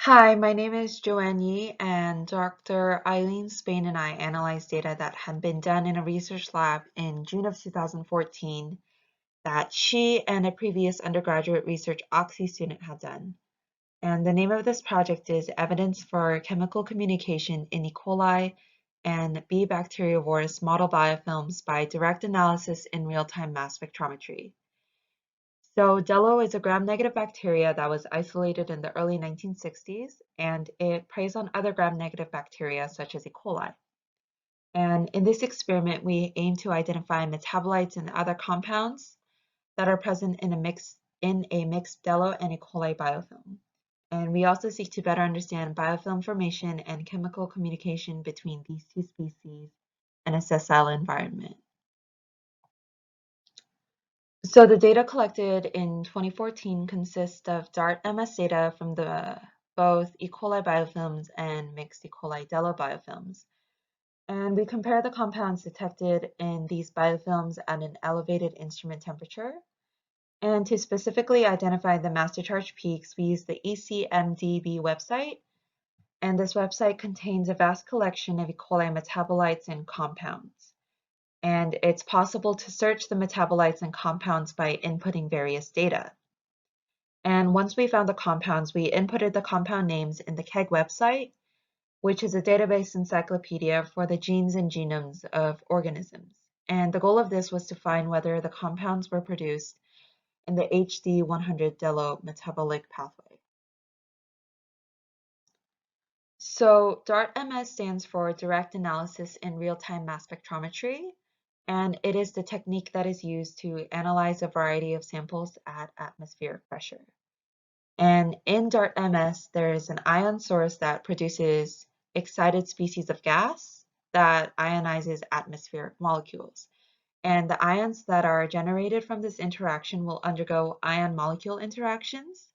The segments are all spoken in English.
Hi, my name is Joanne and Dr. Eileen Spain and I analyzed data that had been done in a research lab in June of 2014 that she and a previous undergraduate research Oxy student had done. And the name of this project is Evidence for Chemical Communication in E. coli and B. bacteriovorus model biofilms by direct analysis in real-time mass spectrometry. So Dello is a gram-negative bacteria that was isolated in the early 1960s, and it preys on other gram-negative bacteria such as E. coli. And in this experiment, we aim to identify metabolites and other compounds that are present in a mixed Dello and E. coli biofilm. And we also seek to better understand biofilm formation and chemical communication between these two species in a sessile environment. So the data collected in 2014 consists of DART-MS data from both E. coli biofilms and mixed E. coli Dello biofilms. And we compare the compounds detected in these biofilms at an elevated instrument temperature. And to specifically identify the master charge peaks, we use the ECMDB website. And this website contains a vast collection of E. coli metabolites and compounds. And it's possible to search the metabolites and compounds by inputting various data. And once we found the compounds, we inputted the compound names in the KEGG website, which is a database encyclopedia for the genes and genomes of organisms. And the goal of this was to find whether the compounds were produced in the HD100 Dello metabolic pathway. So DART-MS stands for Direct Analysis in Real-Time Mass Spectrometry, and it is the technique that is used to analyze a variety of samples at atmospheric pressure. And in DART-MS, there is an ion source that produces excited species of gas that ionizes atmospheric molecules. And the ions that are generated from this interaction will undergo ion-molecule interactions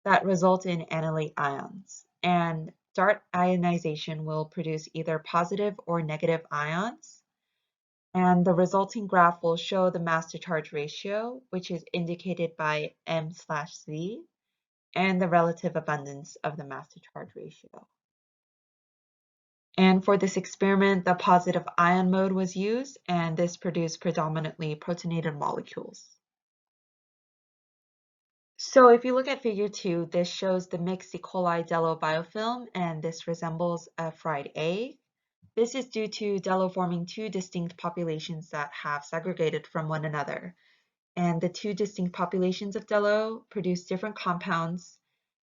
that result in analyte ions. And DART ionization will produce either positive or negative ions. And the resulting graph will show the mass-to-charge ratio, which is indicated by M/Z, and the relative abundance of the mass-to-charge ratio. And for this experiment, the positive ion mode was used, and this produced predominantly protonated molecules. So if you look at figure 2, this shows the mixed E. coli Dello biofilm, and this resembles a fried egg. This is due to Dello forming two distinct populations that have segregated from one another. And the two distinct populations of Dello produce different compounds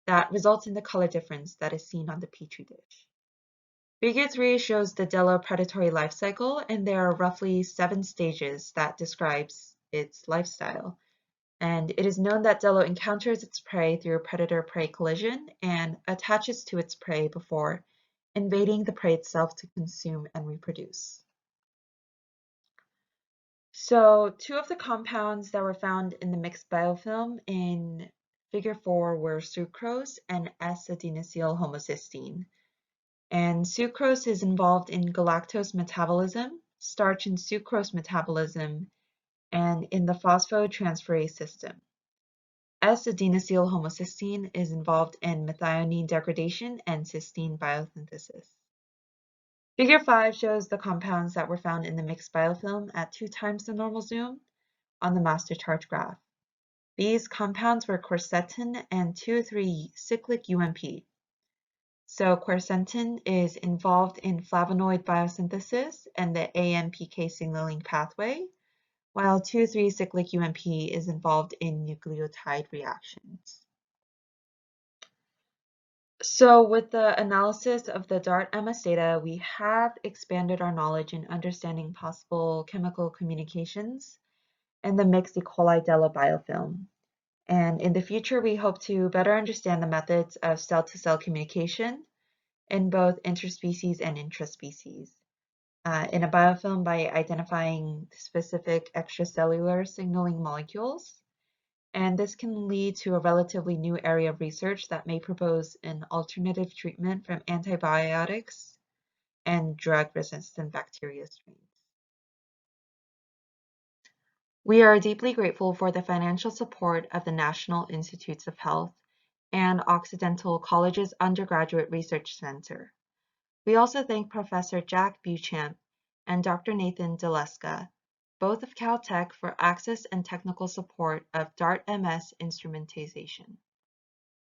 that results in the color difference that is seen on the Petri dish. Figure 3 shows the Dello predatory life cycle, and there are roughly 7 stages that describes its lifestyle. And it is known that Dello encounters its prey through a predator-prey collision and attaches to its prey before invading the prey itself to consume and reproduce. So 2 of the compounds that were found in the mixed biofilm in figure 4 were sucrose and S-adenosyl homocysteine. And sucrose is involved in galactose metabolism, starch and sucrose metabolism, and in the phosphotransferase system. S-adenosyl homocysteine is involved in methionine degradation and cysteine biosynthesis. Figure 5 shows the compounds that were found in the mixed biofilm at 2 times the normal zoom on the master charge graph. These compounds were quercetin and 2,3-cyclic UMP. So quercetin is involved in flavonoid biosynthesis and the AMPK signaling pathway, while 2,3-cyclic UMP is involved in nucleotide reactions. So with the analysis of the DART-MS data, we have expanded our knowledge in understanding possible chemical communications in the mixed E. coli Dello biofilm. And in the future, we hope to better understand the methods of cell-to-cell communication in both interspecies and intraspecies in a biofilm by identifying specific extracellular signaling molecules. And this can lead to a relatively new area of research that may propose an alternative treatment from antibiotics and drug-resistant bacteria strains. We are deeply grateful for the financial support of the National Institutes of Health and Occidental College's Undergraduate Research Center. We also thank Professor Jack Beauchamp and Dr. Nathan Deleska, both of Caltech, for access and technical support of DART MS instrumentization.